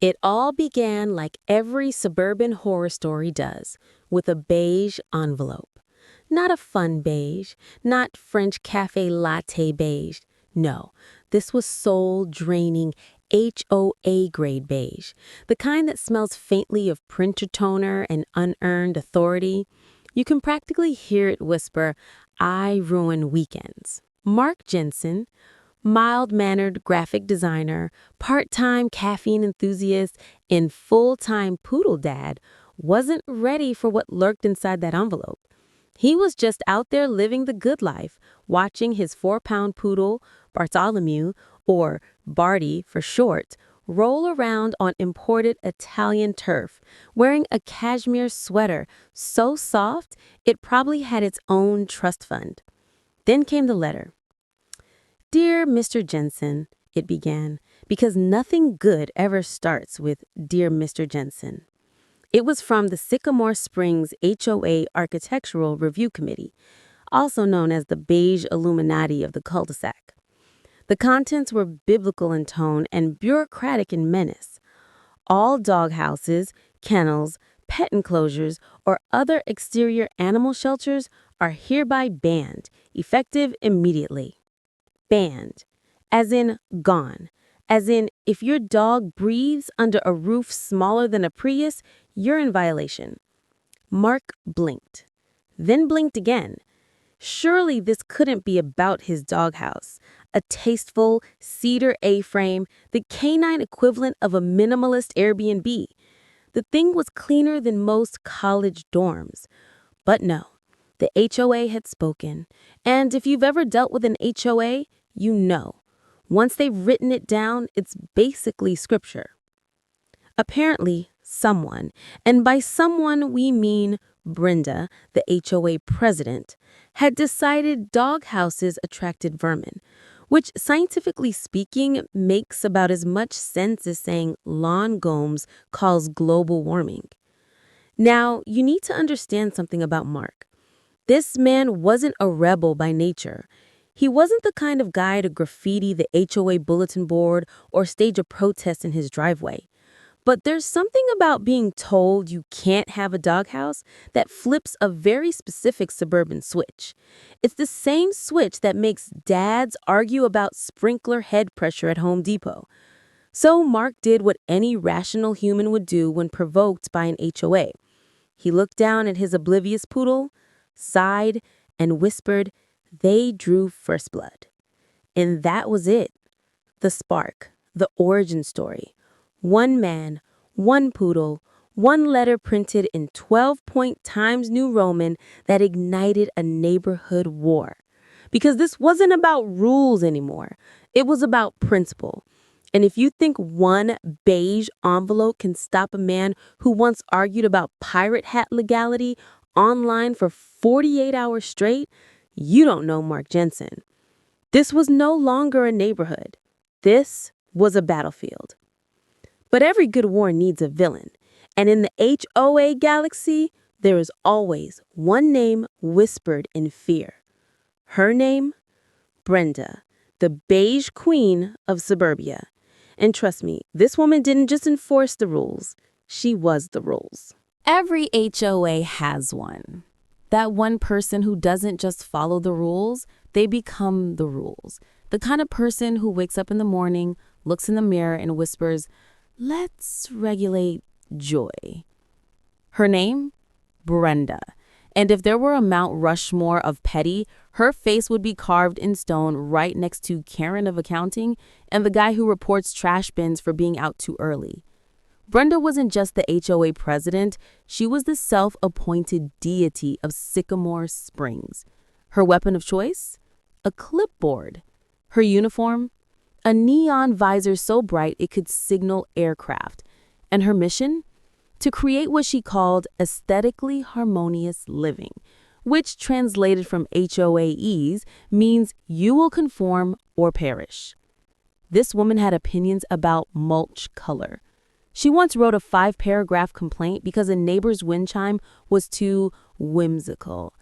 It all began like every suburban horror story does, with a beige envelope. Not a fun beige, not French cafe latte beige. No, this was soul-draining HOA grade beige, the kind that smells faintly of printer toner and unearned authority. You can practically hear it whisper, "I ruin weekends." Mark Jensen, mild-mannered graphic designer, part-time caffeine enthusiast, and full-time poodle dad, wasn't ready for what lurked inside that envelope. He was just out there living the good life, watching his 4-pound poodle, Bartholomew, or Barty for short, roll around on imported Italian turf, wearing a cashmere sweater so soft it probably had its own trust fund. Then came the letter. "Dear Mr. Jensen," it began, because nothing good ever starts with "Dear Mr. Jensen." It was from the Sycamore Springs HOA Architectural Review Committee, also known as the beige Illuminati of the cul-de-sac. The contents were biblical in tone and bureaucratic in menace. All doghouses, kennels, pet enclosures, or other exterior animal shelters are hereby banned, effective immediately. Banned, as in gone, as in if your dog breathes under a roof smaller than a Prius, you're in violation. Mark blinked, then blinked again. Surely this couldn't be about his doghouse, a tasteful cedar A-frame, the canine equivalent of a minimalist Airbnb. The thing was cleaner than most college dorms. But no, the HOA had spoken, and if you've ever dealt with an HOA, you know. Once they've written it down, it's basically scripture. Apparently, someone, and by someone we mean Brenda, the HOA president, had decided doghouses attracted vermin, which scientifically speaking makes about as much sense as saying lawn gnomes cause global warming. Now, you need to understand something about Mark. This man wasn't a rebel by nature. He wasn't the kind of guy to graffiti the HOA bulletin board or stage a protest in his driveway. But there's something about being told you can't have a doghouse that flips a very specific suburban switch. It's the same switch that makes dads argue about sprinkler head pressure at Home Depot. So Mark did what any rational human would do when provoked by an HOA. He looked down at his oblivious poodle, sighed, and whispered, "They drew first blood." And that was it. The spark, the origin story. One man, one poodle, one letter printed in 12-point Times New Roman that ignited a neighborhood war. Because this wasn't about rules anymore. It was about principle. And if you think one beige envelope can stop a man who once argued about pirate hat legality online for 48 hours straight, you don't know Mark Jensen. This was no longer a neighborhood. This was a battlefield. But every good war needs a villain. And in the HOA galaxy, there is always one name whispered in fear. Her name? Brenda, the beige queen of suburbia. And trust me, this woman didn't just enforce the rules. She was the rules. Every HOA has one. That one person who doesn't just follow the rules, they become the rules. The kind of person who wakes up in the morning, looks in the mirror, and whispers, "Let's regulate joy." Her name? Brenda. And if there were a Mount Rushmore of petty, her face would be carved in stone right next to Karen of accounting and the guy who reports trash bins for being out too early. Brenda wasn't just the HOA president, she was the self-appointed deity of Sycamore Springs. Her weapon of choice? A clipboard. Her uniform? A neon visor so bright it could signal aircraft. And her mission? To create what she called aesthetically harmonious living, which translated from HOAEs means you will conform or perish. This woman had opinions about mulch color. She once wrote a 5-paragraph complaint because a neighbor's wind chime was too whimsical.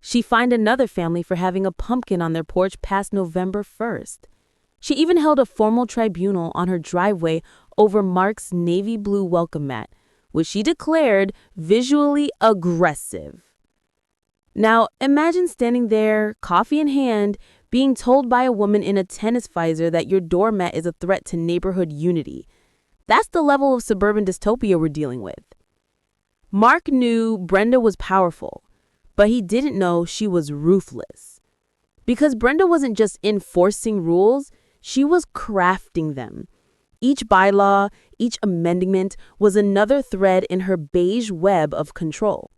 She fined another family for having a pumpkin on their porch past November 1st. She even held a formal tribunal on her driveway over Mark's navy blue welcome mat, which she declared visually aggressive. Now, imagine standing there, coffee in hand, being told by a woman in a tennis visor that your doormat is a threat to neighborhood unity. That's the level of suburban dystopia we're dealing with. Mark knew Brenda was powerful, but he didn't know she was ruthless. Because Brenda wasn't just enforcing rules, she was crafting them. Each bylaw, each amendment was another thread in her beige web of control.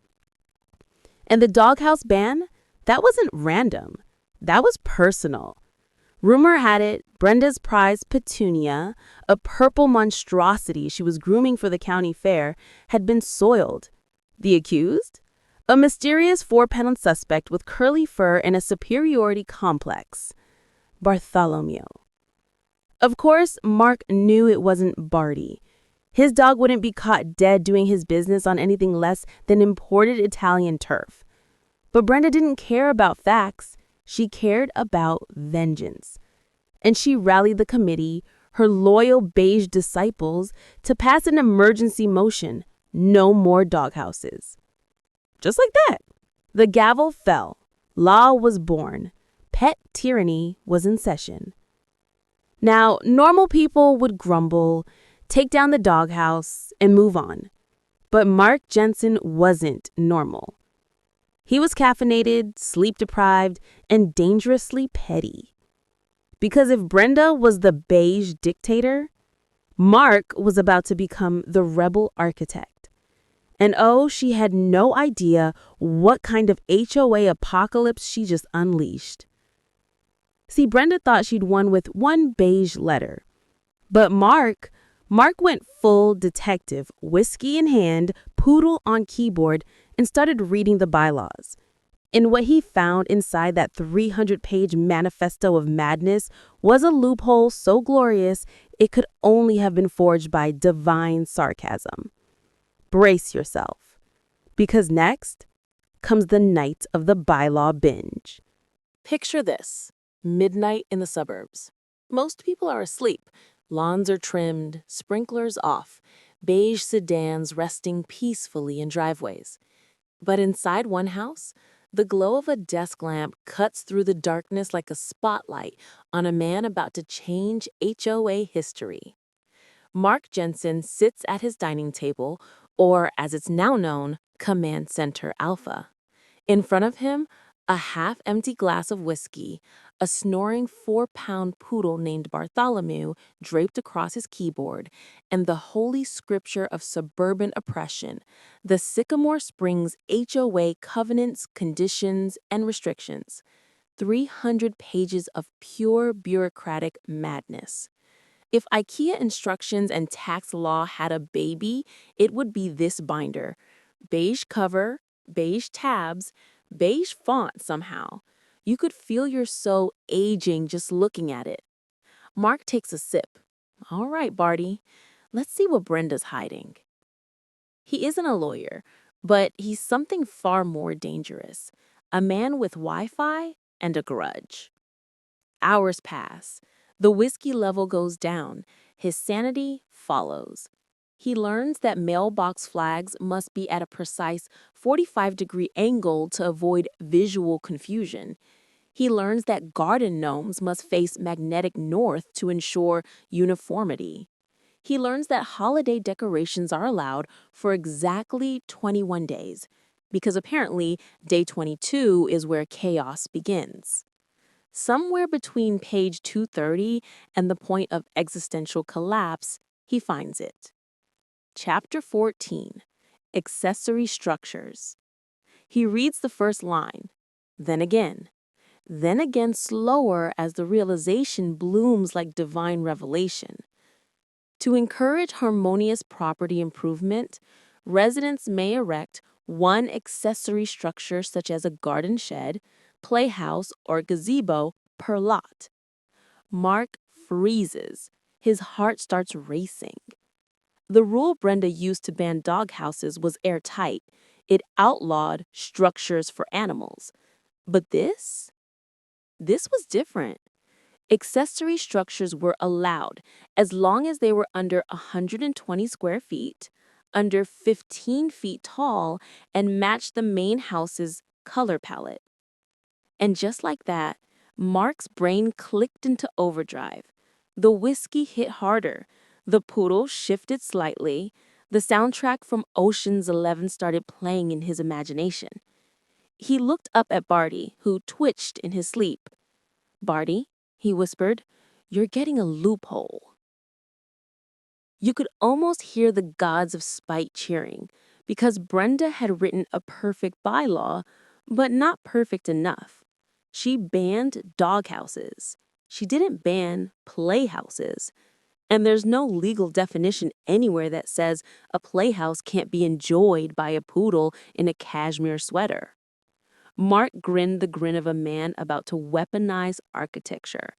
And the doghouse ban, that wasn't random. That was personal. Rumor had it Brenda's prize Petunia, a purple monstrosity she was grooming for the county fair, had been soiled. The accused? A mysterious four-pound suspect with curly fur and a superiority complex. Bartholomew. Of course, Mark knew it wasn't Barty. His dog wouldn't be caught dead doing his business on anything less than imported Italian turf. But Brenda didn't care about facts. She cared about vengeance. And she rallied the committee, her loyal beige disciples, to pass an emergency motion: no more doghouses. Just like that. The gavel fell. Law was born. Pet tyranny was in session. Now, normal people would grumble, take down the doghouse, and move on. But Mark Jensen wasn't normal. He was caffeinated, sleep-deprived, and dangerously petty. Because if Brenda was the beige dictator, Mark was about to become the rebel architect. And oh, she had no idea what kind of HOA apocalypse she just unleashed. See, Brenda thought she'd won with one beige letter. But Mark went full detective, whiskey in hand, poodle on keyboard, and started reading the bylaws. And what he found inside that 300-page manifesto of madness was a loophole so glorious it could only have been forged by divine sarcasm. Brace yourself, because next comes the night of the bylaw binge. Picture this: midnight in the suburbs. Most people are asleep. Lawns are trimmed, sprinklers off, beige sedans resting peacefully in driveways. But inside one house, the glow of a desk lamp cuts through the darkness like a spotlight on a man about to change HOA history. Mark Jensen sits at his dining table, or as it's now known, Command Center Alpha. In front of him, a half-empty glass of whiskey, a snoring 4-pound poodle named Bartholomew draped across his keyboard, and the holy scripture of suburban oppression, the Sycamore Springs HOA covenants, conditions, and restrictions. 300 pages of pure bureaucratic madness. If IKEA instructions and tax law had a baby, it would be this binder. Beige cover, beige tabs, beige font somehow. You could feel your soul aging just looking at it. Mark takes a sip. All right, Barty, let's see what Brenda's hiding. He isn't a lawyer, but he's something far more dangerous. A man with Wi-Fi and a grudge. Hours pass. The whiskey level goes down. His sanity follows. He learns that mailbox flags must be at a precise 45-degree angle to avoid visual confusion. He learns that garden gnomes must face magnetic north to ensure uniformity. He learns that holiday decorations are allowed for exactly 21 days, because apparently day 22 is where chaos begins. Somewhere between page 230 and the point of existential collapse, he finds it. Chapter 14, Accessory Structures. He reads the first line, then again slower as the realization blooms like divine revelation. To encourage harmonious property improvement, residents may erect one accessory structure such as a garden shed, playhouse, or gazebo per lot. Mark freezes. His heart starts racing. The rule Brenda used to ban doghouses was airtight. It outlawed structures for animals. But this was different. Accessory structures were allowed as long as they were under 120 square feet, under 15 feet tall, and matched the main house's color palette. And just like that, Mark's brain clicked into overdrive. The whiskey hit harder. The poodle shifted slightly. The soundtrack from Ocean's 11 started playing in his imagination. He looked up at Barty, who twitched in his sleep. "Barty," he whispered, "you're getting a loophole." You could almost hear the gods of spite cheering, because Brenda had written a perfect bylaw, but not perfect enough. She banned doghouses. She didn't ban playhouses. And there's no legal definition anywhere that says a playhouse can't be enjoyed by a poodle in a cashmere sweater. Mark grinned the grin of a man about to weaponize architecture.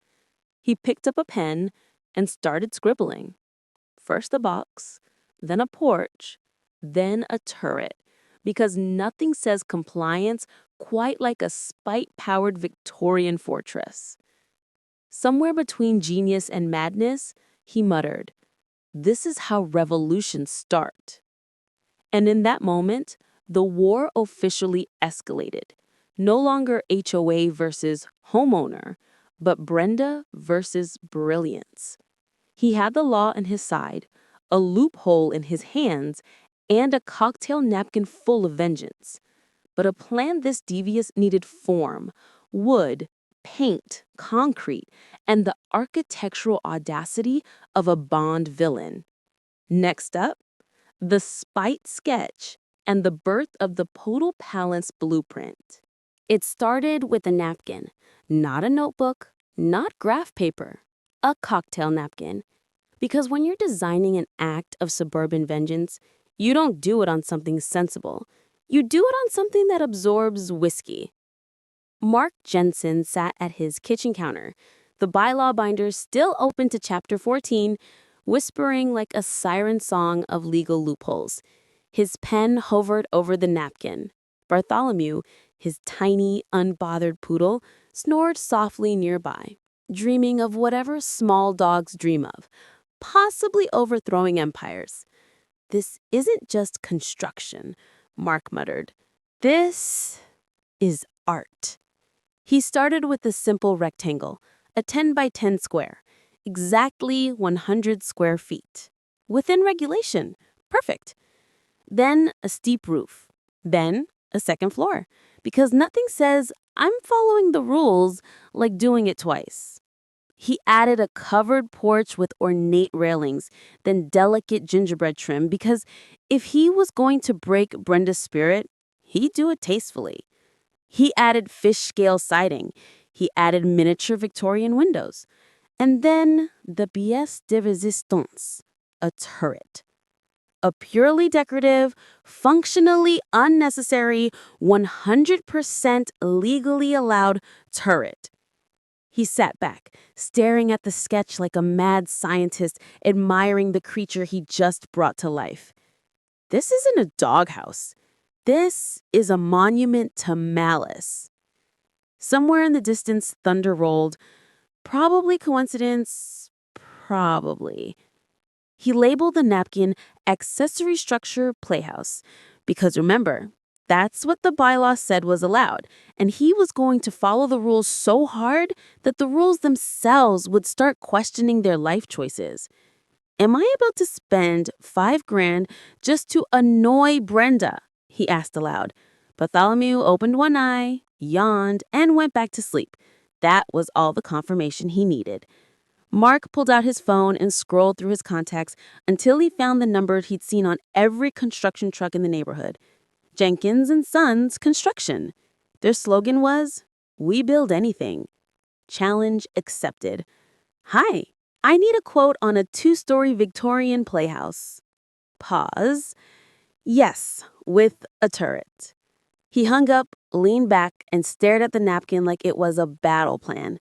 He picked up a pen and started scribbling. First a box, then a porch, then a turret, because nothing says compliance quite like a spite-powered Victorian fortress. Somewhere between genius and madness, he muttered, "This is how revolutions start." And in that moment, the war officially escalated. No longer HOA versus homeowner, but Brenda versus brilliance. He had the law on his side, a loophole in his hands, and a cocktail napkin full of vengeance. But a plan this devious needed form, wood, paint, concrete, and the architectural audacity of a Bond villain. Next up, the spite sketch and the birth of the Poodle Palace blueprint. It started with a napkin, not a notebook, not graph paper, a cocktail napkin. Because when you're designing an act of suburban vengeance, you don't do it on something sensible. You do it on something that absorbs whiskey. Mark Jensen sat at his kitchen counter, the bylaw binder still open to Chapter 14, whispering like a siren song of legal loopholes. His pen hovered over the napkin. Bartholomew, his tiny, unbothered poodle, snored softly nearby, dreaming of whatever small dogs dream of, possibly overthrowing empires. "This isn't just construction," Mark muttered. "This is art." He started with a simple rectangle, a 10 by 10 square, exactly 100 square feet. Within regulation. Perfect. Then a steep roof. Then a second floor, because nothing says, "I'm following the rules," like doing it twice. He added a covered porch with ornate railings, then delicate gingerbread trim, because if he was going to break Brenda's spirit, he'd do it tastefully. He added fish scale siding. He added miniature Victorian windows. And then the pièce de résistance, a turret. A purely decorative, functionally unnecessary, 100% legally allowed turret. He sat back, staring at the sketch like a mad scientist admiring the creature he just brought to life. This isn't a doghouse. This is a monument to malice. Somewhere in the distance, thunder rolled. Probably coincidence. Probably. He labeled the napkin accessory structure playhouse, because remember, that's what the bylaw said was allowed, and he was going to follow the rules so hard that the rules themselves would start questioning their life choices. "Am I about to spend $5,000 just to annoy Brenda?" he asked aloud. Bartholomew opened one eye, yawned, and went back to sleep. That was all the confirmation he needed. Mark pulled out his phone and scrolled through his contacts until he found the number he'd seen on every construction truck in the neighborhood. Jenkins and Sons Construction. Their slogan was, "We build anything." Challenge accepted. "Hi, I need a quote on a 2-story Victorian playhouse." Pause. "Yes, with a turret." He hung up, leaned back, and stared at the napkin like it was a battle plan.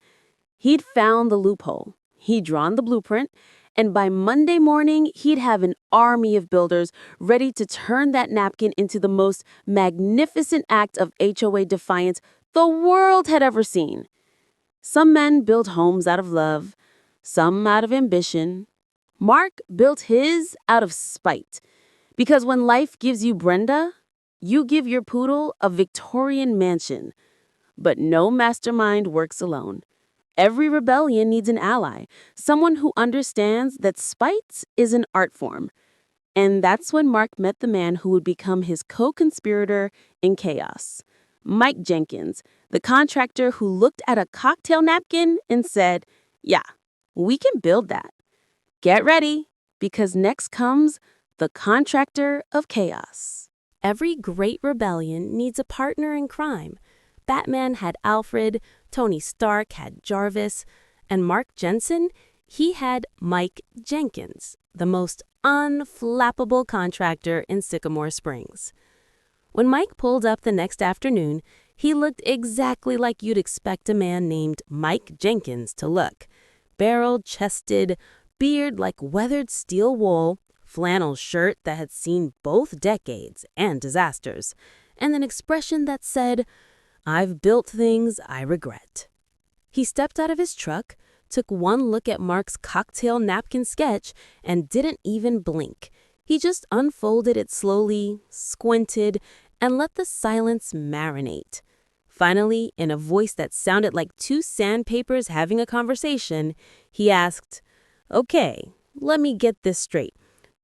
He'd found the loophole. He'd drawn the blueprint, and by Monday morning, he'd have an army of builders ready to turn that napkin into the most magnificent act of HOA defiance the world had ever seen. Some men build homes out of love, some out of ambition. Mark built his out of spite. Because when life gives you Brenda, you give your poodle a Victorian mansion. But no mastermind works alone. Every rebellion needs an ally, someone who understands that spite is an art form. And that's when Mark met the man who would become his co-conspirator in chaos. Mike Jenkins, the contractor who looked at a cocktail napkin and said, "Yeah, we can build that." Get ready, because next comes the contractor of chaos. Every great rebellion needs a partner in crime. Batman had Alfred, Tony Stark had Jarvis, and Mark Jensen, he had Mike Jenkins, the most unflappable contractor in Sycamore Springs. When Mike pulled up the next afternoon, he looked exactly like you'd expect a man named Mike Jenkins to look. Barrel-chested, beard like weathered steel wool, flannel shirt that had seen both decades and disasters, and an expression that said, "I've built things I regret." He stepped out of his truck, took one look at Mark's cocktail napkin sketch, and didn't even blink. He just unfolded it slowly, squinted, and let the silence marinate. Finally, in a voice that sounded like two sandpapers having a conversation, he asked, "Okay, let me get this straight.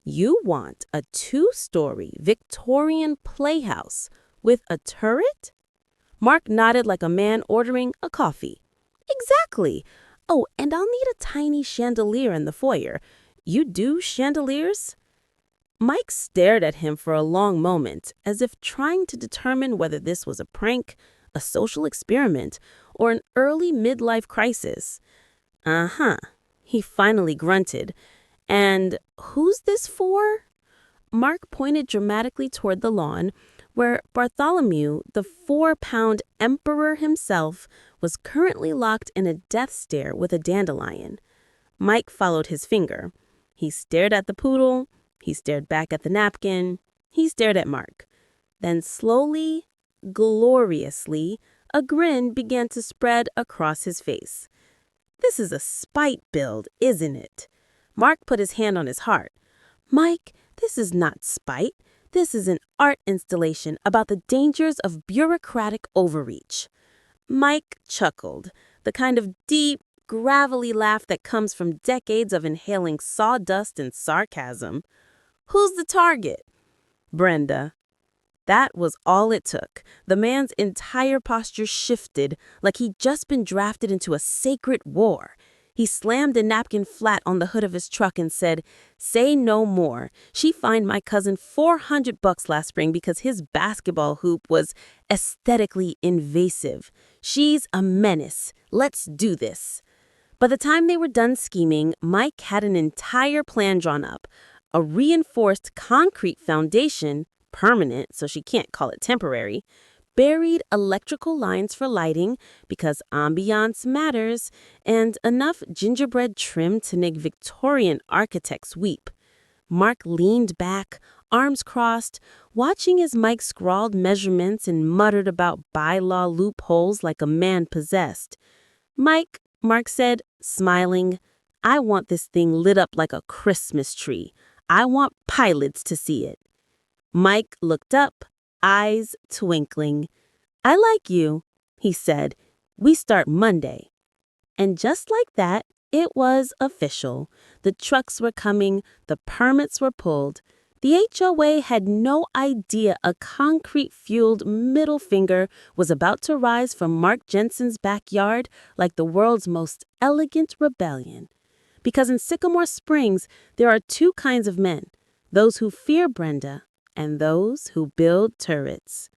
You want a 2-story Victorian playhouse with a turret?" Mark nodded like a man ordering a coffee. "Exactly. Oh, and I'll need a tiny chandelier in the foyer. You do chandeliers?" Mike stared at him for a long moment, as if trying to determine whether this was a prank, a social experiment, or an early midlife crisis. "Uh-huh," he finally grunted. "And who's this for?" Mark pointed dramatically toward the lawn, where Bartholomew, the 4-pound emperor himself, was currently locked in a death stare with a dandelion. Mike followed his finger. He stared at the poodle, he stared back at the napkin, he stared at Mark. Then slowly, gloriously, a grin began to spread across his face. "This is a spite build, isn't it?" Mark put his hand on his heart. "Mike, this is not spite. This is an art installation about the dangers of bureaucratic overreach." Mike chuckled, the kind of deep, gravelly laugh that comes from decades of inhaling sawdust and sarcasm. "Who's the target?" "Brenda." That was all it took. The man's entire posture shifted, like he'd just been drafted into a sacred war. He slammed a napkin flat on the hood of his truck and said, "Say no more. She fined my cousin $400 last spring because his basketball hoop was aesthetically invasive. She's a menace. Let's do this." By the time they were done scheming, Mike had an entire plan drawn up. A reinforced concrete foundation, permanent so she can't call it temporary, buried electrical lines for lighting because ambiance matters, and enough gingerbread trim to make Victorian architects weep. Mark leaned back, arms crossed, watching as Mike scrawled measurements and muttered about bylaw loopholes like a man possessed. "Mike," Mark said, smiling, "I want this thing lit up like a Christmas tree. I want pilots to see it." Mike looked up, eyes twinkling. "I like you," he said. "We start Monday." And just like that, it was official. The trucks were coming, the permits were pulled. The HOA had no idea a concrete-fueled middle finger was about to rise from Mark Jensen's backyard like the world's most elegant rebellion. Because in Sycamore Springs, there are two kinds of men, those who fear Brenda and those who build turrets.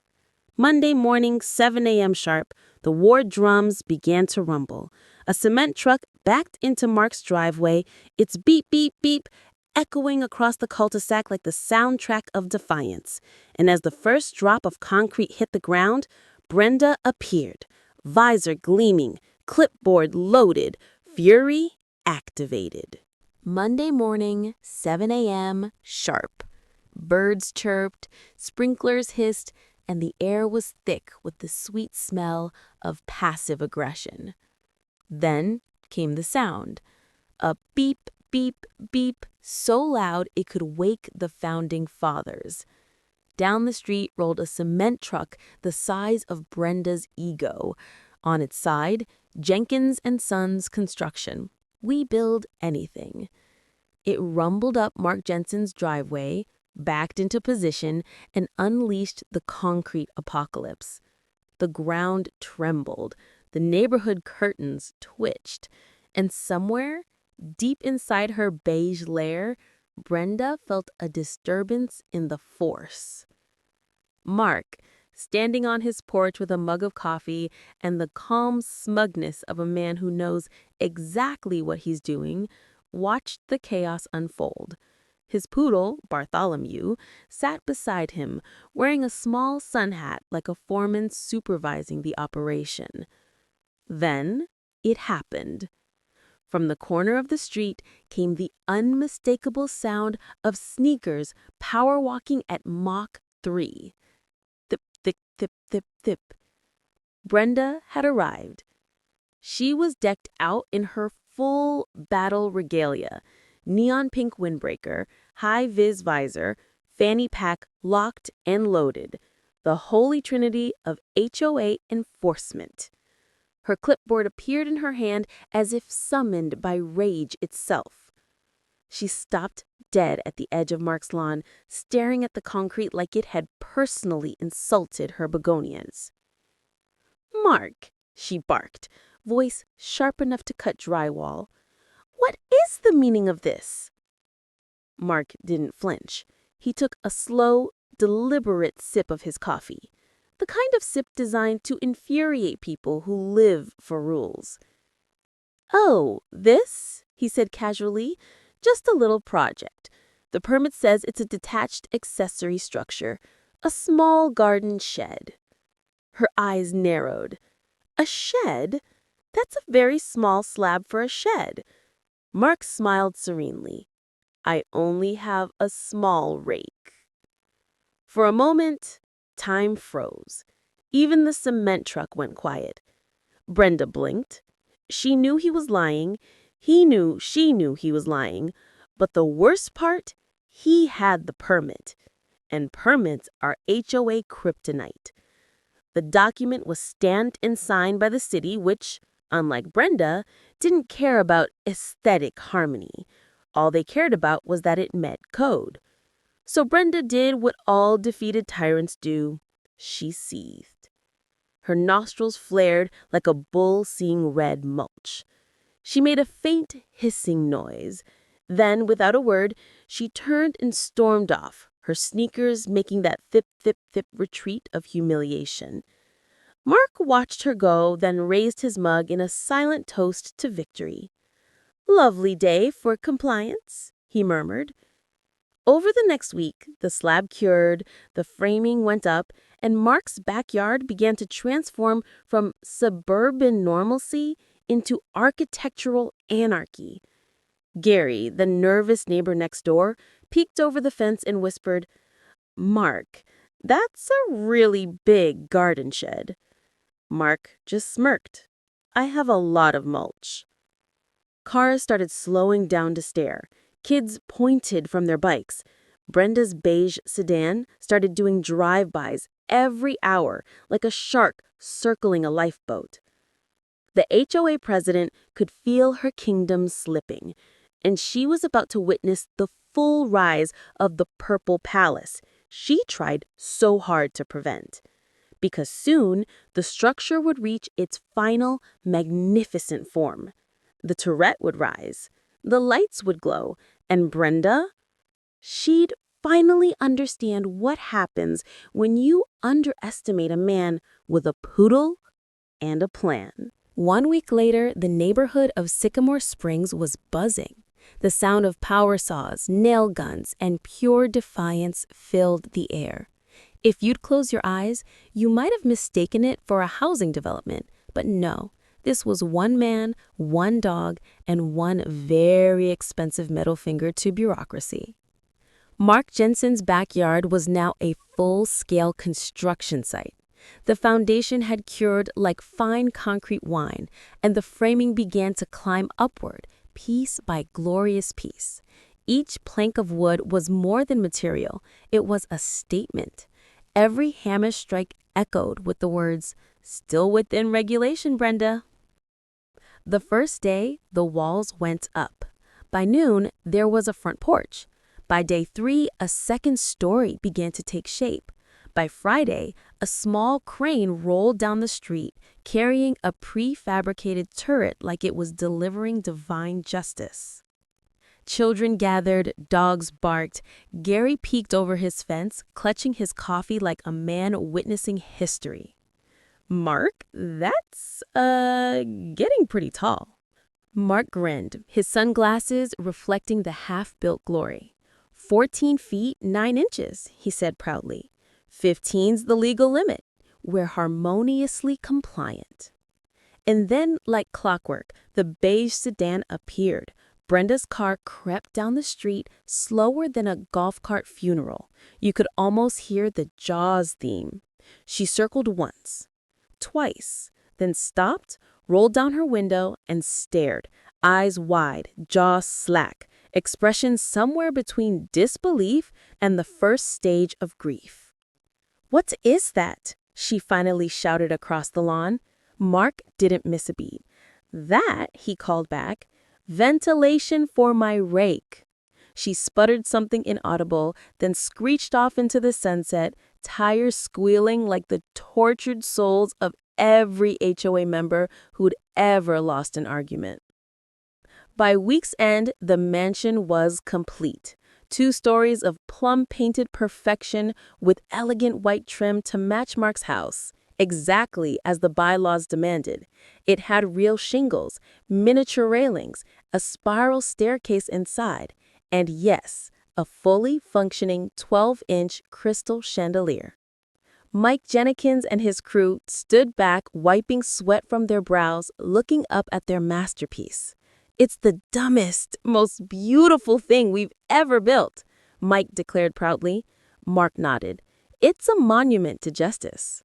Monday morning, 7 a.m. sharp, the war drums began to rumble. A cement truck backed into Mark's driveway, its beep, beep, beep, echoing across the cul-de-sac like the soundtrack of defiance. And as the first drop of concrete hit the ground, Brenda appeared, visor gleaming, clipboard loaded, fury activated. Monday morning, 7 a.m. sharp. Birds chirped, sprinklers hissed, and the air was thick with the sweet smell of passive aggression. Then came the sound. A beep, beep, beep, so loud it could wake the founding fathers. Down the street rolled a cement truck the size of Brenda's ego. On its side, Jenkins and Sons Construction. We build anything. It rumbled up Mark Jensen's driveway, backed into position, and unleashed the concrete apocalypse. The ground trembled, the neighborhood curtains twitched, and somewhere, deep inside her beige lair, Brenda felt a disturbance in the force. Mark, standing on his porch with a mug of coffee and the calm smugness of a man who knows exactly what he's doing, watched the chaos unfold. His poodle, Bartholomew, sat beside him, wearing a small sun hat like a foreman supervising the operation. Then it happened. From the corner of the street came the unmistakable sound of sneakers power walking at Mach 3. Thip, thip, thip, thip, thip. Brenda had arrived. She was decked out in her full battle regalia, neon pink windbreaker, high-vis visor, fanny pack locked and loaded, the holy trinity of HOA enforcement. Her clipboard appeared in her hand as if summoned by rage itself. She stopped dead at the edge of Mark's lawn, staring at the concrete like it had personally insulted her begonias. "Mark," she barked, voice sharp enough to cut drywall, "what is the meaning of this?" Mark didn't flinch. He took a slow, deliberate sip of his coffee, the kind of sip designed to infuriate people who live for rules. "Oh, this?" he said casually. "Just a little project. The permit says it's a detached accessory structure, a small garden shed." Her eyes narrowed. "A shed? That's a very small slab for a shed." Mark smiled serenely. "I only have a small rake." For a moment, time froze. Even the cement truck went quiet. Brenda blinked. She knew he was lying. He knew she knew he was lying. But the worst part, he had the permit. And permits are HOA kryptonite. The document was stamped and signed by the city, which, unlike Brenda, didn't care about aesthetic harmony. All they cared about was that it met code. So Brenda did what all defeated tyrants do. She seethed. Her nostrils flared like a bull seeing red mulch. She made a faint hissing noise. Then, without a word, she turned and stormed off, her sneakers making that thip, thip, thip retreat of humiliation. Mark watched her go, then raised his mug in a silent toast to victory. "Lovely day for compliance," he murmured. Over the next week, the slab cured, the framing went up, and Mark's backyard began to transform from suburban normalcy into architectural anarchy. Gary, the nervous neighbor next door, peeked over the fence and whispered, "Mark, that's a really big garden shed." Mark just smirked. "I have a lot of mulch." Cars started slowing down to stare. Kids pointed from their bikes. Brenda's beige sedan started doing drive-bys every hour, like a shark circling a lifeboat. The HOA president could feel her kingdom slipping, and she was about to witness the full rise of the Purple Palace she tried so hard to prevent. Because soon, the structure would reach its final, magnificent form. The turret would rise, the lights would glow, and Brenda? She'd finally understand what happens when you underestimate a man with a poodle and a plan. 1 week later, the neighborhood of Sycamore Springs was buzzing. The sound of power saws, nail guns, and pure defiance filled the air. If you'd close your eyes, you might have mistaken it for a housing development, but no. This was one man, one dog, and one very expensive middle finger to bureaucracy. Mark Jensen's backyard was now a full-scale construction site. The foundation had cured like fine concrete wine, and the framing began to climb upward, piece by glorious piece. Each plank of wood was more than material, it was a statement. Every hammer strike echoed with the words, "Still within regulation, Brenda." The first day, the walls went up. By noon, there was a front porch. By day 3, a second story began to take shape. By Friday, a small crane rolled down the street, carrying a prefabricated turret like it was delivering divine justice. Children gathered, dogs barked. Gary peeked over his fence, clutching his coffee like a man witnessing history. "Mark, that's, getting pretty tall." Mark grinned, his sunglasses reflecting the half-built glory. 14 feet, 9 inches, he said proudly. 15's the legal limit. We're harmoniously compliant. And then, like clockwork, the beige sedan appeared. Brenda's car crept down the street slower than a golf cart funeral. You could almost hear the Jaws theme. She circled once, twice, then stopped, rolled down her window, and stared, eyes wide, jaw slack, expression somewhere between disbelief and the first stage of grief. "What is that?" she finally shouted across the lawn. Mark didn't miss a beat. "That," he called back, "ventilation for my rake." She sputtered something inaudible, then screeched off into the sunset, tires squealing like the tortured souls of every HOA member who'd ever lost an argument. By week's end, the mansion was complete. 2 stories of plum-painted perfection with elegant white trim to match Mark's house, exactly as the bylaws demanded. It had real shingles, miniature railings, a spiral staircase inside, and yes, a fully functioning 12-inch crystal chandelier. Mike Jenkins and his crew stood back, wiping sweat from their brows, looking up at their masterpiece. "It's the dumbest, most beautiful thing we've ever built," Mike declared proudly. Mark nodded. "It's a monument to justice."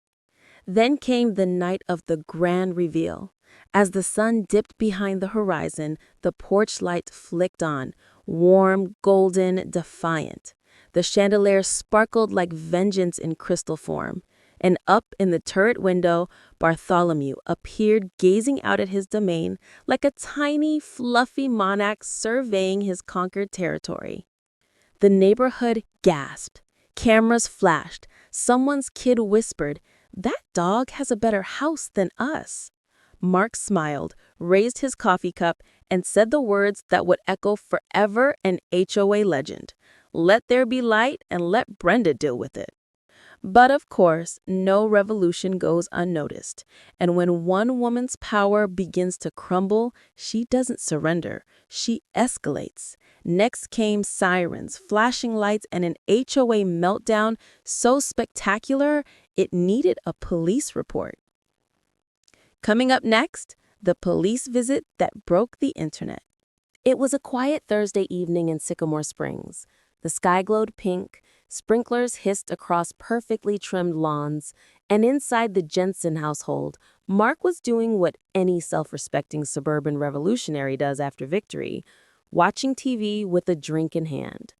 Then came the night of the grand reveal. As the sun dipped behind the horizon, the porch light flicked on, warm, golden, defiant. The chandelier sparkled like vengeance in crystal form. And up in the turret window, Bartholomew appeared gazing out at his domain like a tiny, fluffy monarch surveying his conquered territory. The neighborhood gasped. Cameras flashed. Someone's kid whispered, "That dog has a better house than us." Mark smiled, raised his coffee cup, and said the words that would echo forever an HOA legend. "Let there be light and let Brenda deal with it." But of course, no revolution goes unnoticed. And when one woman's power begins to crumble, she doesn't surrender. She escalates. Next came sirens, flashing lights, and an HOA meltdown so spectacular it needed a police report. Coming up next, the police visit that broke the internet. It was a quiet Thursday evening in Sycamore Springs. The sky glowed pink, sprinklers hissed across perfectly trimmed lawns, and inside the Jensen household, Mark was doing what any self-respecting suburban revolutionary does after victory, watching TV with a drink in hand.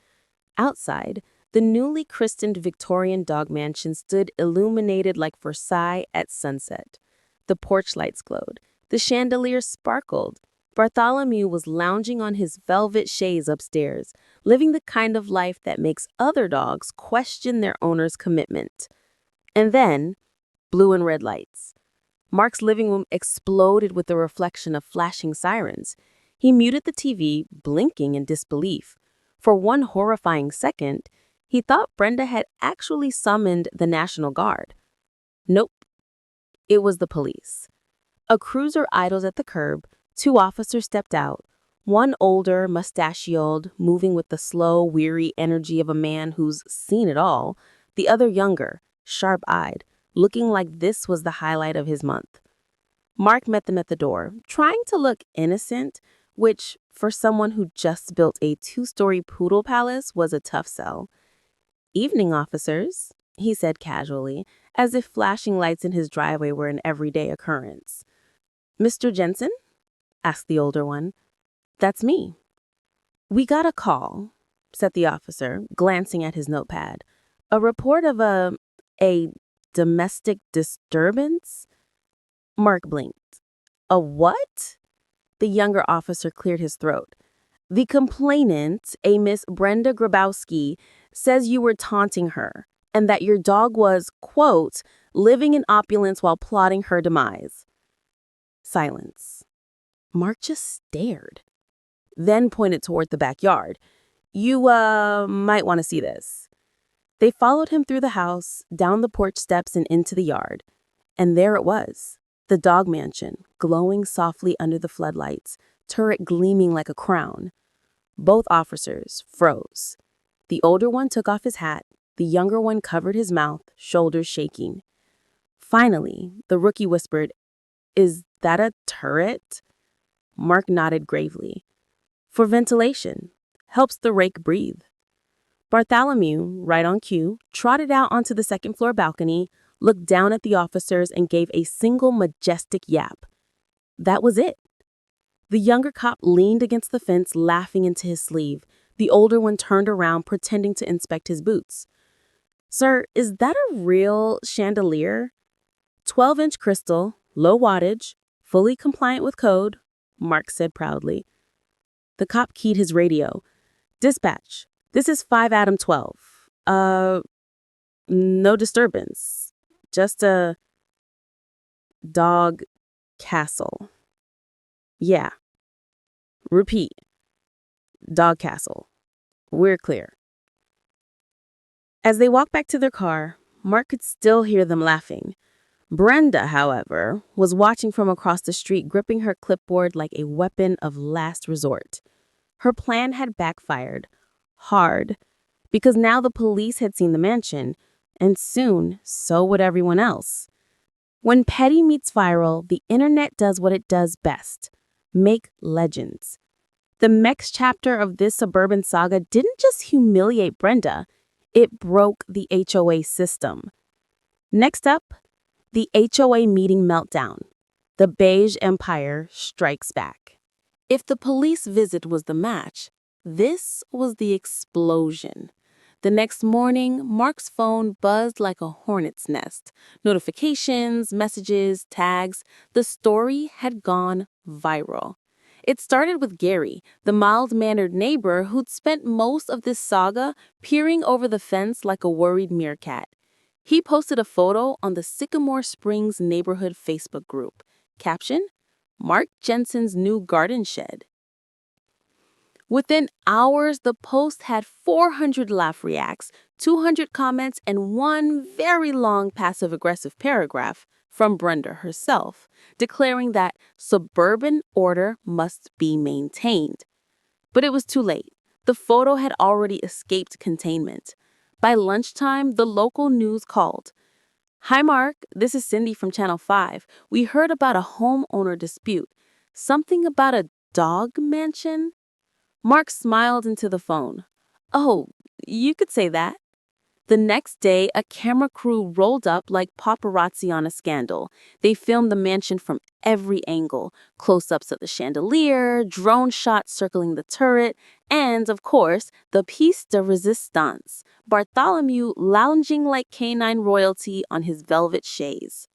Outside, the newly christened Victorian dog mansion stood illuminated like Versailles at sunset. The porch lights glowed. The chandelier sparkled. Bartholomew was lounging on his velvet chaise upstairs, living the kind of life that makes other dogs question their owner's commitment. And then, blue and red lights. Mark's living room exploded with the reflection of flashing sirens. He muted the TV, blinking in disbelief. For one horrifying second, he thought Brenda had actually summoned the National Guard. Nope. It was the police. A cruiser idled at the curb. 2 officers stepped out. One older, mustachioed, moving with the slow, weary energy of a man who's seen it all. The other younger, sharp-eyed, looking like this was the highlight of his month. Mark met them at the door, trying to look innocent, which, for someone who just built a 2-story poodle palace, was a tough sell. "Evening, officers," he said casually, as if flashing lights in his driveway were an everyday occurrence. Mr. Jensen? Asked the older one. That's me. We got a call, said the officer, glancing at his notepad. A report of a domestic disturbance? Mark blinked. A what? The younger officer cleared his throat. The complainant, a Miss Brenda Grabowski, says you were taunting her and that your dog was, quote, living in opulence while plotting her demise. Silence. Mark just stared, then pointed toward the backyard. You, might want to see this. They followed him through the house, down the porch steps and into the yard. And there it was, the dog mansion, glowing softly under the floodlights, turret gleaming like a crown. Both officers froze. The older one took off his hat. The younger one covered his mouth, shoulders shaking. Finally, the rookie whispered, Is that a turret? Mark nodded gravely. For ventilation. Helps the rake breathe. Bartholomew, right on cue, trotted out onto the second-floor balcony, looked down at the officers, and gave a single majestic yap. That was it. The younger cop leaned against the fence, laughing into his sleeve. The older one turned around, pretending to inspect his boots. Sir, is that a real chandelier? 12-inch crystal, low wattage, fully compliant with code, Mark said proudly. The cop keyed his radio. Dispatch, this is 5 Adam 12. No disturbance. Just a dog castle. Yeah. Repeat. Dog castle. We're clear. As they walked back to their car, Mark could still hear them laughing. Brenda, however, was watching from across the street, gripping her clipboard like a weapon of last resort. Her plan had backfired. Hard. Because now the police had seen the mansion, and soon, so would everyone else. When petty meets viral, the internet does what it does best. Make legends. The next chapter of this suburban saga didn't just humiliate Brenda, it broke the HOA system. Next up, the HOA meeting meltdown. The beige empire strikes back. If the police visit was the match, this was the explosion. The next morning, Mark's phone buzzed like a hornet's nest. Notifications, messages, tags. The story had gone viral. It started with Gary, the mild-mannered neighbor who'd spent most of this saga peering over the fence like a worried meerkat. He posted a photo on the Sycamore Springs neighborhood Facebook group. Caption, Mark Jensen's new garden shed. Within hours, the post had 400 laugh reacts, 200 comments, and one very long passive-aggressive paragraph from Brenda herself, declaring that suburban order must be maintained. But it was too late. The photo had already escaped containment. By lunchtime, the local news called. Hi, Mark. This is Cindy from Channel 5. We heard about a homeowner dispute. Something about a dog mansion? Mark smiled into the phone. Oh, you could say that. The next day, a camera crew rolled up like paparazzi on a scandal. They filmed the mansion from every angle. Close-ups of the chandelier, drone shots circling the turret, and, of course, the piece de resistance, Bartholomew lounging like canine royalty on his velvet chaise.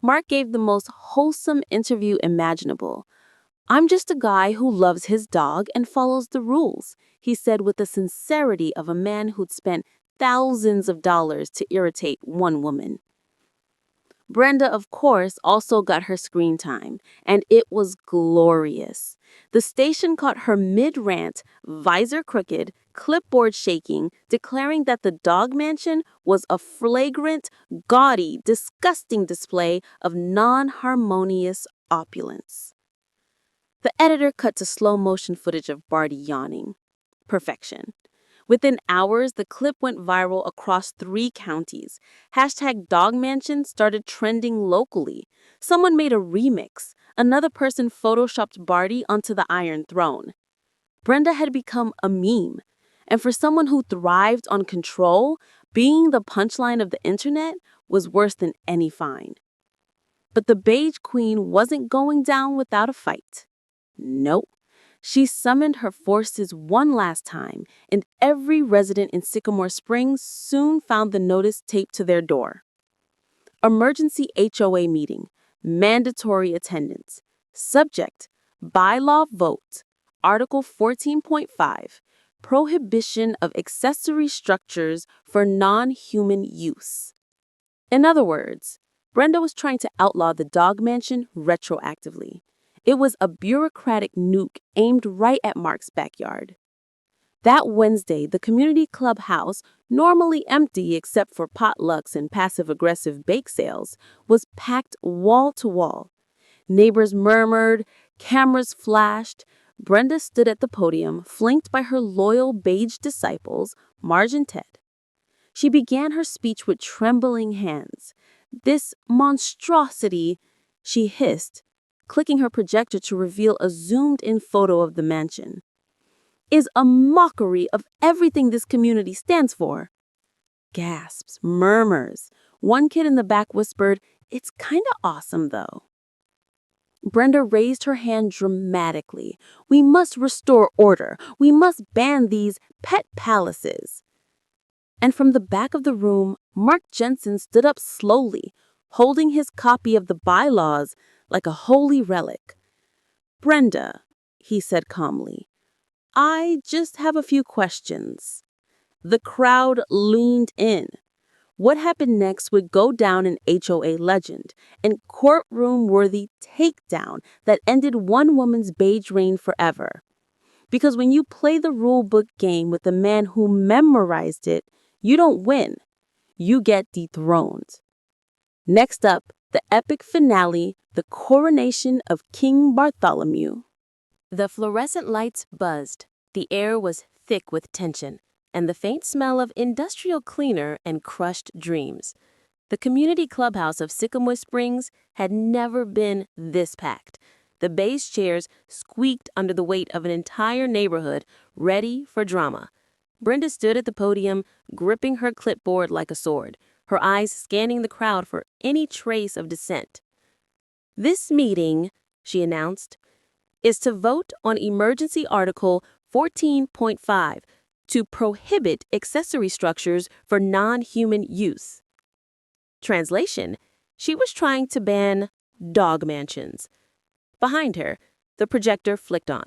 Mark gave the most wholesome interview imaginable. I'm just a guy who loves his dog and follows the rules, he said with the sincerity of a man who'd spent thousands of dollars to irritate one woman. Brenda, of course, also got her screen time, and it was glorious. The station caught her mid-rant, visor crooked, clipboard shaking, declaring that the dog mansion was a flagrant, gaudy, disgusting display of non-harmonious opulence. The editor cut to slow-motion footage of Barty yawning. Perfection. Within hours, the clip went viral across 3 counties. #DogMansion started trending locally. Someone made a remix. Another person photoshopped Barty onto the Iron Throne. Brenda had become a meme. And for someone who thrived on control, Being the punchline of the internet was worse than any fine. But the beige queen wasn't going down without a fight. Nope. She summoned her forces one last time, and every resident in Sycamore Springs soon found the notice taped to their door. Emergency HOA meeting, mandatory attendance. Subject, bylaw vote, Article 14.5, prohibition of accessory structures for non-human use. In other words, Brenda was trying to outlaw the dog mansion retroactively. It was a bureaucratic nuke aimed right at Mark's backyard. That Wednesday, the community clubhouse, normally empty except for potlucks and passive-aggressive bake sales, was packed wall to wall. Neighbors murmured, cameras flashed. Brenda stood at the podium, flanked by her loyal beige disciples, Marge and Ted. She began her speech with trembling hands. "This monstrosity," she hissed, clicking her projector to reveal a zoomed-in photo of the mansion, "is a mockery of everything this community stands for." Gasps, murmurs. One kid in the back whispered, "It's kinda awesome, though." Brenda raised her hand dramatically. "We must restore order. We must ban these pet palaces." And from the back of the room, Mark Jensen stood up slowly, holding his copy of the bylaws like a holy relic. "Brenda," he said calmly, "I just have a few questions." The crowd leaned in. What happened next would go down in HOA legend, an courtroom-worthy takedown that ended one woman's beige reign forever. Because when you play the rule book game with the man who memorized it, you don't win. You get dethroned. Next up, the epic finale, the coronation of King Bartholomew. The fluorescent lights buzzed. The air was thick with tension, and the faint smell of industrial cleaner and crushed dreams. The community clubhouse of Sycamore Springs had never been this packed. The beige chairs squeaked under the weight of an entire neighborhood ready for drama. Brenda stood at the podium, gripping her clipboard like a sword, her eyes scanning the crowd for any trace of dissent. "This meeting," she announced, "is to vote on Emergency Article 14.5 to prohibit accessory structures for non-human use." Translation: she was trying to ban dog mansions. Behind her, the projector flicked on.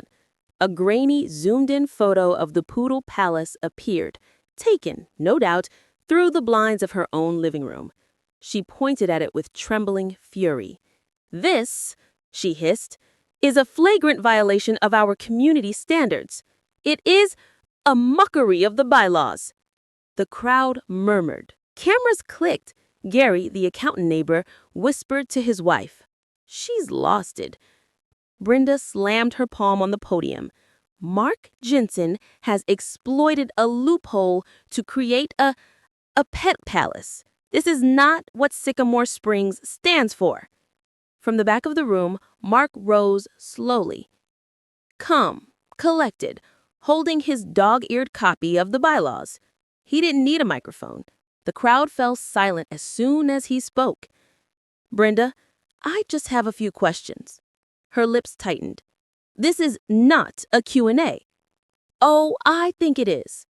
A grainy, zoomed-in photo of the Poodle Palace appeared, taken, no doubt, through the blinds of her own living room. She pointed at it with trembling fury. "This," she hissed, "is a flagrant violation of our community standards. It is a mockery of the bylaws." The crowd murmured. Cameras clicked. Gary, the accountant neighbor, whispered to his wife, "She's lost it." Brenda slammed her palm on the podium. "Mark Jensen has exploited a loophole to create a pet palace. This is not what Sycamore Springs stands for." From the back of the room, Mark rose slowly, calm, collected, holding his dog-eared copy of the bylaws. He didn't need a microphone. The crowd fell silent as soon as he spoke. "Brenda, I just have a few questions." Her lips tightened. "This is not a Q&A." "Oh, I think it is."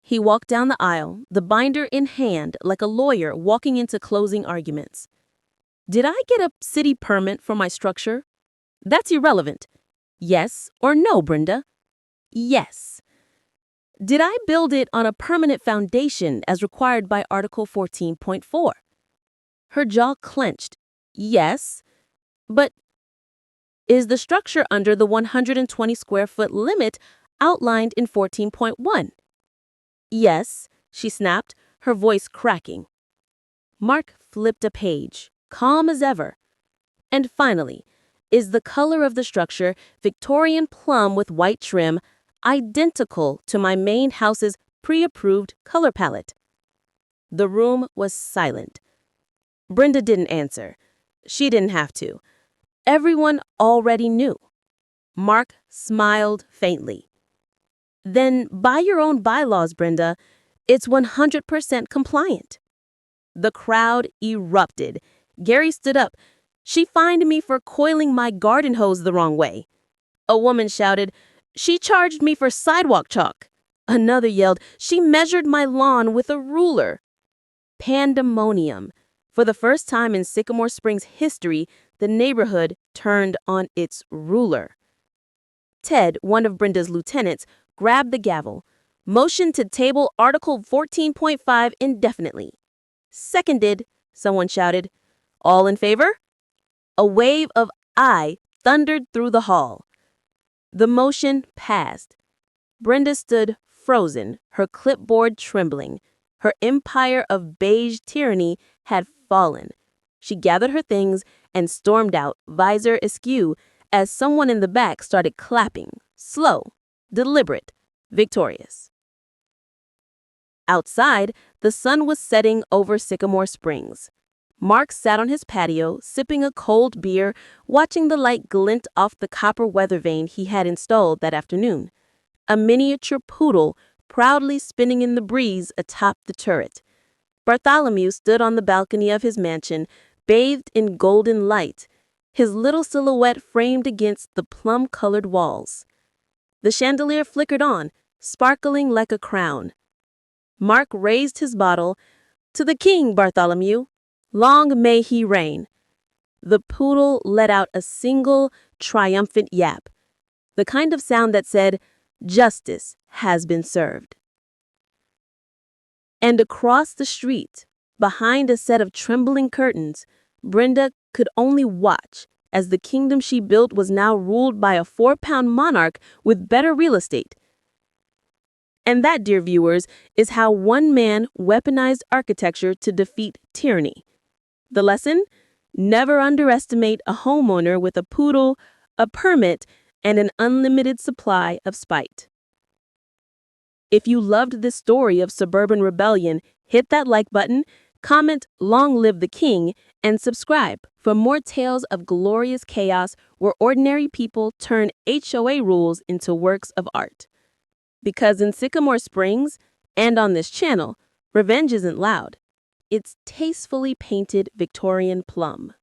He walked down the aisle, the binder in hand, like a lawyer walking into closing arguments. "Did I get a city permit for my structure?" "That's irrelevant." "Yes or no, Brenda?" "Yes." "Did I build it on a permanent foundation as required by Article 14.4? Her jaw clenched. "Yes." "But is the structure under the 120 square foot limit outlined in 14.1? "Yes," she snapped, her voice cracking. Mark flipped a page, calm as ever. "And finally, is the color of the structure, Victorian plum with white trim, identical to my main house's pre-approved color palette?" The room was silent. Brenda didn't answer. She didn't have to. Everyone already knew. Mark smiled faintly. "Then by your own bylaws, Brenda, It's 100% compliant." The crowd erupted. Gary stood up. "She fined me for coiling my garden hose the wrong way." A woman shouted, "She charged me for sidewalk chalk." Another yelled, "She measured my lawn with a ruler." Pandemonium. For the first time in Sycamore Springs history, the neighborhood turned on its ruler. Ted, one of Brenda's lieutenants, grabbed the gavel. "Motion to table Article 14.5 indefinitely." "Seconded," someone shouted. "All in favor?" A wave of "aye" thundered through the hall. The motion passed. Brenda stood frozen, her clipboard trembling. Her empire of beige tyranny had fallen. She gathered her things and stormed out, visor askew, as someone in the back started clapping, slow, deliberate, victorious. Outside, the sun was setting over Sycamore Springs. Mark sat on his patio, sipping a cold beer, watching the light glint off the copper weather vane he had installed that afternoon. A miniature poodle proudly spinning in the breeze atop the turret. Bartholomew stood on the balcony of his mansion, bathed in golden light, his little silhouette framed against the plum-colored walls. The chandelier flickered on, sparkling like a crown. Mark raised his bottle. "To the king, Bartholomew. Long may he reign." The poodle let out a single, triumphant yap, the kind of sound that said, "Justice has been served." And across the street, behind a set of trembling curtains, Brenda could only watch as the kingdom she built was now ruled by a 4-pound monarch with better real estate. And that, dear viewers, is how one man weaponized architecture to defeat tyranny. The lesson? Never underestimate a homeowner with a poodle, a permit, and an unlimited supply of spite. If you loved this story of suburban rebellion, hit that like button, comment "Long live the king," and subscribe for more tales of glorious chaos where ordinary people turn HOA rules into works of art. Because in Sycamore Springs, and on this channel, revenge isn't loud. It's tastefully painted Victorian plum.